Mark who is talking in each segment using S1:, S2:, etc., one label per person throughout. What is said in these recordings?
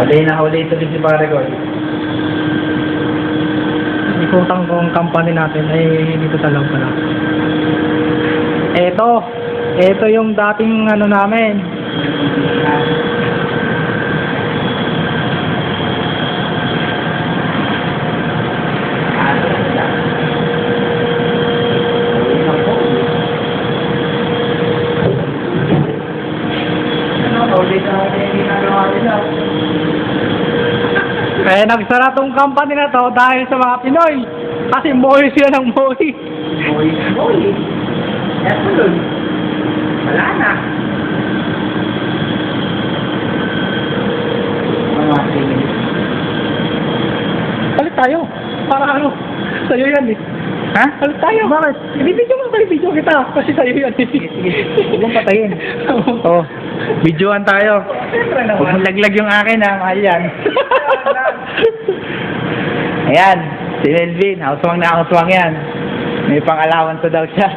S1: Huli ito din si pare ko.
S2: Ikutang ko ang company natin ay dito sa loob pala. Ito yung dating ano namin. Nagsara tong company na to dahil sa mga Pinoy. Kasi mohi sila ng mohi.
S1: Mohi. Kaya tuloy. Wala na.
S2: Palit tayo. Para ano? Sa'yo yan eh.
S1: Ha?
S2: Palit tayo. Bakit? Ibibidyo mo tayo, video kita. Kasi sa'yo yan eh.
S1: Huwag mong patayin. Oo. Videoan tayo. Huwag mong laglag yung akin ha. Mahal yan. Ayan. Si Melvin. Hauswang na hauswang yan. May pang-allowance daw siya.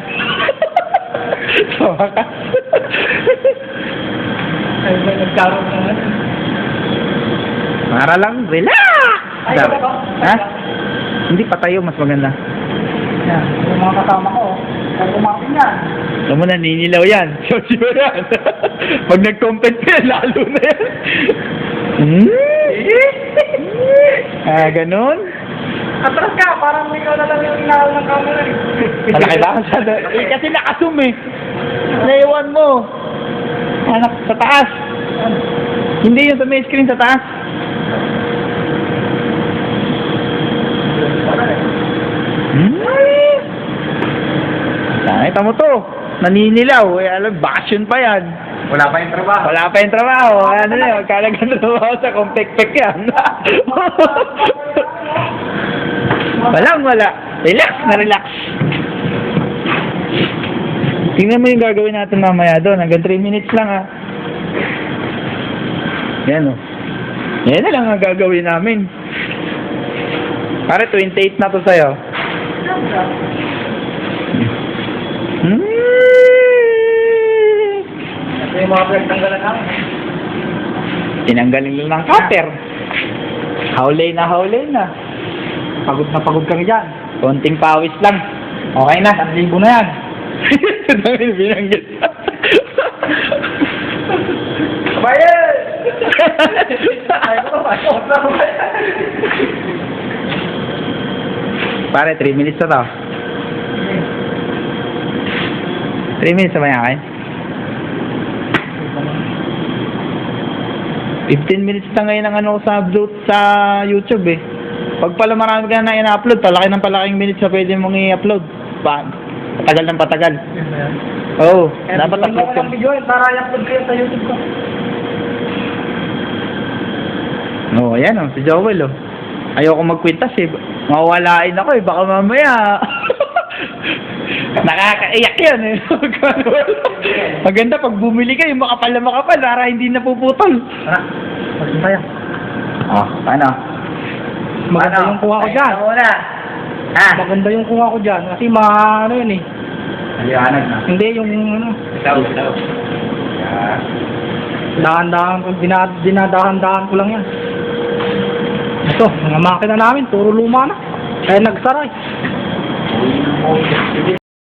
S1: So, wakas.
S2: Ay, may nagkaroon na nga.
S1: Para lang, relax!
S2: Ay,
S1: Dapat.
S2: ito ba?
S1: Ha? Hindi, patayo. Mas maganda.
S2: Yan. Yung mga kasama ko. Kaya kumain yan.
S1: Alam mo, naninilaw yan. Shoshi mo yan. Pag nag-compete ka, lalo na yan. Ganun?
S2: Atras ka, parang ikaw na lang yung inahal ng camera eh.
S1: Malaki ba? Kasi naka-zoom eh. Naiwan mo. Anak, sa taas. Hindi yung sa may screen sa taas. Nakita mo to. Naninilaw. Eh, alam, bakasyon pa yan.
S3: Wala pa yung trabaho.
S1: Wala pa yung trabaho. Ano na yun? Kalagang trabaho sa kung pek-pek yan. Wala. Relax na relax. Tingnan mo yung gagawin natin mamaya doon. Hanggang 3 minutes lang ha. Yan o. Yan na lang ang gagawin namin. Pare, 28 na to sa'yo.
S2: Ito yung mga pinagtanggalan namin.
S1: Tinanggalin lang ng cutter. Hawlay na.
S2: Pagod kami dyan.
S1: Konting pawis lang. Okay na.
S2: 1,000 na yan.
S1: Dahil binanggit.
S2: Bayan!
S1: Pare, 3 minutes na to. 3 minutes na ba yan kayo? 15 minutes na ngayon ang ano sa YouTube eh. Pag pala marami ka na ina-upload, palaki ng palaking minutes na pwede mong i-upload. Patagal ng patagal. Oo, dapat upload ka.
S2: Video para i-upload ko yan sa YouTube ko.
S1: Oo, ayan o, si Joel o. Ayoko magkwintas eh. Mawawalain ako eh, baka mamaya. Nakakaiyak yan eh. Maganda pag bumili kayo, makapal na makapal para hindi napuputol.
S2: Pagsin tayo.
S1: Oh, paano?
S2: Maganda yung kuha ko dyan.
S1: Muna. Ha?
S2: Maganda yung kuha ko dyan. Kasi ano yun eh.
S1: Maliwanag na.
S2: Hindi yung ano.
S3: Ikaw. Yeah.
S2: Dahan-dahan, dinadahan-dahan ko lang yan. Ito, mga makina namin, puro luma na. Kaya nagsaray.